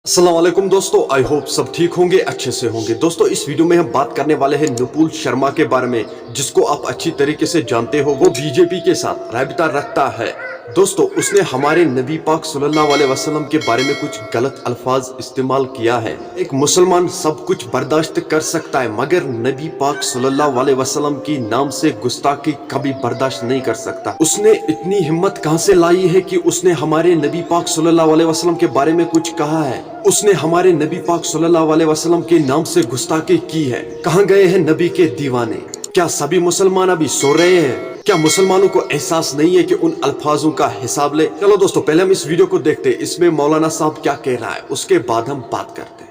अस्सलाम वालेकुम दोस्तों, आई होप सब ठीक होंगे, अच्छे से होंगे। दोस्तों इस वीडियो में हम बात करने वाले हैं नुपुल शर्मा के बारे में, जिसको आप अच्छी तरीके से जानते हो। वो बीजेपी के साथ राबिता रखता है। दोस्तों उसने हमारे नबी पाक सल्लल्लाहु अलैहि वसल्लम के बारे में कुछ गलत अल्फाज इस्तेमाल किया है। एक मुसलमान सब कुछ बर्दाश्त कर सकता है, मगर नबी पाक सल्लल्लाहु अलैहि वसल्लम की नाम से गुस्ताखी कभी बर्दाश्त नहीं कर सकता। उसने इतनी हिम्मत कहां से लाई है कि उसने हमारे नबी पाक सल्लल्लाहु अलैहि वसल्लम के बारे में कुछ कहा है। उसने हमारे नबी पाक सल्लल्लाहु अलैहि वसल्लम के नाम से गुस्ताखी की है। कहां गए हैं नबी के दीवाने? क्या सभी मुसलमान अभी सो रहे हैं? क्या मुसलमानों को एहसास नहीं है कि उन अल्फाजों का हिसाब ले? चलो दोस्तों पहले हम इस वीडियो को देखते हैं, इसमें मौलाना साहब क्या कह रहा है, उसके बाद हम बात करते हैं।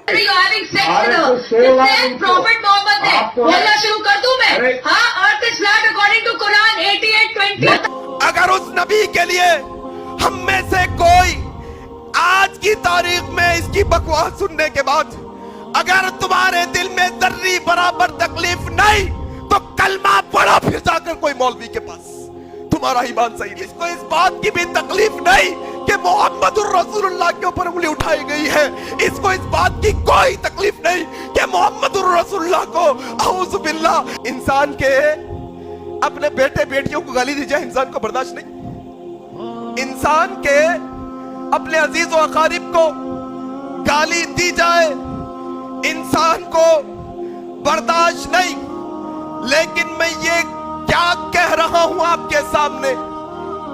प्रॉफिट मोहम्मद ने बोलना शुरू कर दूं मैं? हाँ, earth is flat according to Quran 88:20। अगर उस नबी के लिए हम में से कोई आज की तारीख में इसकी बकवास सुनने के बाद अगर तुम्हारे दिल में जर्री बराबर तकलीफ नहीं तो कलमा पढ़ो फिर जाकर कोई मौलवी के पास, तुम्हारा ईमान सही है। इसको इस बात की भी तकलीफ नहीं कि मोहम्मद रसूलुल्लाह के ऊपर उंगली उठाई गई है। इसको इस बात की कोई तकलीफ नहीं कि मोहम्मद रसूलुल्लाह को औज़ु बिल्लाह इंसान के अपने बेटे बेटियों को गाली दी जाए, इंसान को बर्दाश्त नहीं। इंसान के अपने अजीज व अकारिब को गाली दी जाए, इंसान को बर्दाश्त नहीं। लेकिन मैं ये क्या कह रहा हूं आपके सामने,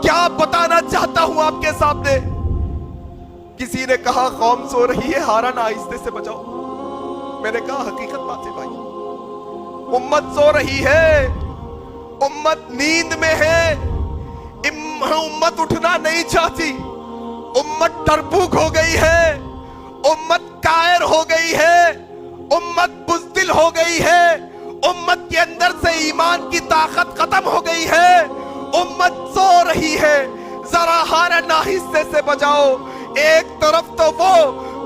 क्या बताना चाहता हूं आपके सामने। किसी ने कहा कौम सो रही है, हारन आहिस्ते से बजाओ। मैंने कहा हकीकत बात है भाई, उम्मत सो रही है, उम्मत नींद में है, उम्मत उठना नहीं चाहती, उम्मत डरपोक हो गई है, उम्मत कायर हो गई है, उम्मत बुज़दिल हो गई है, उम्मत के अंदर से ईमान की ताकत खत्म हो गई है, उम्मत सो रही है। जरा हारन आहिस्ते से बजाओ। एक तरफ तो वो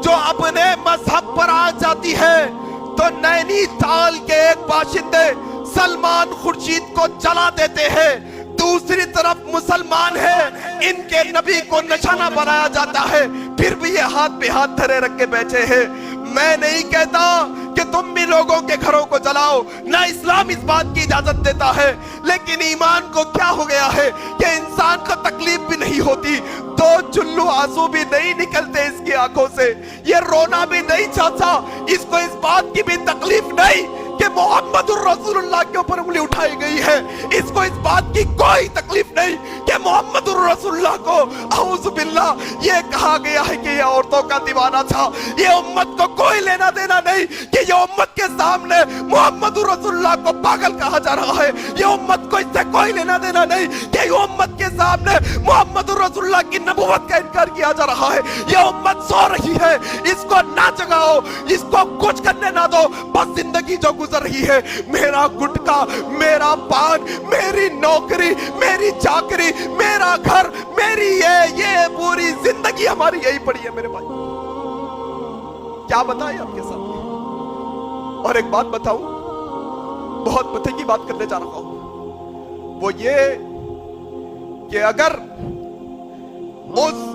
जो अपने मजहब पर आ जाती है तो नैनीताल के एक बाशिंदे सलमान खुर्शीद को जला देते हैं, दूसरी तरफ मुसलमान है, इनके नबी को निशाना बनाया जाता है, फिर भी ये हाथ पे हाथ धरे रख के बैठे हैं। मैं नहीं कहता कि तुम भी लोगों के घरों को जलाओ, ना इस्लाम इस बात की इजाजत देता है, लेकिन ईमान को क्या हो गया है कि इंसान को तकलीफ भी नहीं होती, दो चुल्लू आंसू भी नहीं निकलते इसकी आंखों से, ये रोना भी नहीं चाहता, इसको इस बात की भी तकलीफ नहीं कि मोहम्मद रसूलुल्लाह के ऊपर उंगली उठाई गई है, इसको इस बात की कोई तकलीफ नहीं कि मोहम्मद रसूलुल्लाह को औज़ु बिल्लाह ये कहा गया है कि ये औरतों का दीवाना था। ये उम्मत को कोई लेना देना नहीं कि ये उम्मत के सामने मोहम्मद रसूलुल्लाह को पागल कहा जा रहा है, ये उम्मत को इससे कोई लेना देना नहीं कि ये उम्मत के सामने मोहम्मद रसूलुल्लाह की नबूवत का इनकार किया जा रहा है। ये उम्मत सो रही है, इसको ना जगाओ, इसको कुछ करने ना दो, बस जिंदगी जो गुजर रही है, मेरा गुटका, मेरा पान, मेरी नौकरी, मेरी चाकरी, मेरा घर, मेरी ये पूरी जिंदगी हमारी यही पड़ी है मेरे भाई। क्या बताएं आपके सामने। और एक बात बताऊं, बहुत पते की बात करने जा रहा हूं, वो ये कि अगर उस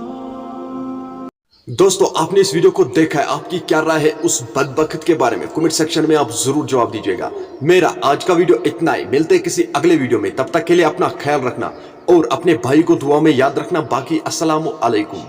दोस्तों आपने इस वीडियो को देखा है, आपकी क्या राय है उस बदबख्त के बारे में? कमेंट सेक्शन में आप जरूर जवाब दीजिएगा। मेरा आज का वीडियो इतना ही, मिलते हैं किसी अगले वीडियो में, तब तक के लिए अपना ख्याल रखना और अपने भाई को दुआ में याद रखना। बाकी अस्सलामु अलैकुम।